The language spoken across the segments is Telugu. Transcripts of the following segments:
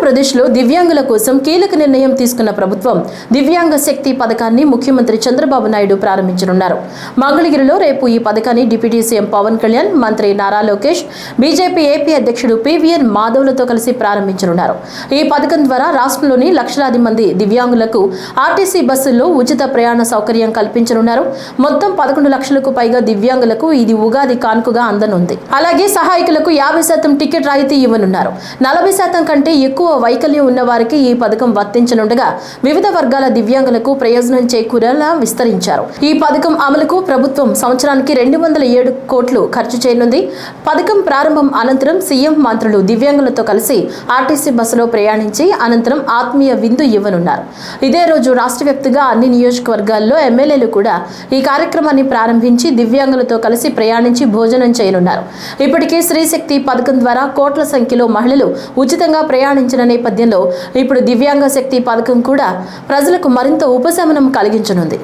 ఆంధ్రప్రదేశ్లో దివ్యాంగుల కోసం కీలక నిర్ణయం తీసుకున్న ప్రభుత్వం దివ్యాంగ శక్తి పథకాన్ని ముఖ్యమంత్రి చంద్రబాబు నాయుడు ప్రారంభించనున్నారు. మంగళగిరిలో రేపు ఈ పథకాన్ని డిప్యూటీ సీఎం పవన్ కళ్యాణ్, మంత్రి నారా లోకేష్, బీజేపీ ఏపీ అధ్యక్షుడు పివిఎన్ మాధవ్లతో కలిసి ప్రారంభించనున్నారు. ఈ పథకం ద్వారా రాష్ట్రంలోని లక్షలాది మంది దివ్యాంగులకు ఆర్టీసీ బస్సుల్లో ఉచిత ప్రయాణ సౌకర్యం కల్పించనున్నారు. మొత్తం 11 లక్షలకు పైగా దివ్యాంగులకు ఇది ఉగాది కానుకగా అందనుంది. అలాగే సహాయకులకు 50% టికెట్ రాయితీ ఇవ్వనున్నారు. 40% కంటే ఎక్కువ వైకల్యం ఉన్న వారికి ఈ పథకం వర్తించనుండగా వివిధ వర్గాల దివ్యాంగులకు ప్రయోజనం చేకూరేలా విస్తరించారు. ఈ పథకం అమలుకు ప్రభుత్వం సంవత్సరానికి 207 కోట్లు ఖర్చు చేయనుంది. పథకం ప్రారంభం అనంతరం సీఎం, మంత్రులు దివ్యాంగులతో కలిసి ఆర్టీసీ బస్సులో ప్రయాణించి అనంతరం ఆత్మీయ విందు ఇవ్వనున్నారు. ఇదే రోజు రాష్ట్ర వ్యాప్తంగా అన్ని నియోజకవర్గాల్లో ఎమ్మెల్యేలు కూడా ఈ కార్యక్రమాన్ని ప్రారంభించి దివ్యాంగులతో కలిసి ప్రయాణించి భోజనం చేయనున్నారు. ఇప్పటికే స్త్రీశక్తి పథకం ద్వారా కోట్ల సంఖ్యలో మహిళలు ఉచితంగా ప్రయాణించిన నేపథ్యంలో ఇప్పుడు దివ్యాంగ శక్తి పథకం కూడా ప్రజలకు మరింత ఉపశమనం కలిగించనుంది.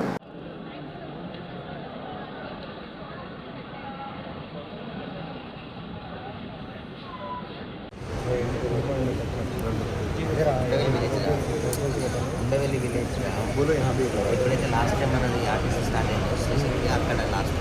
ఎప్పుడైతే లాస్ట్ టైం మనది ఆర్టీసీ స్టార్ట్ అయిందో అక్కడ లాస్ట్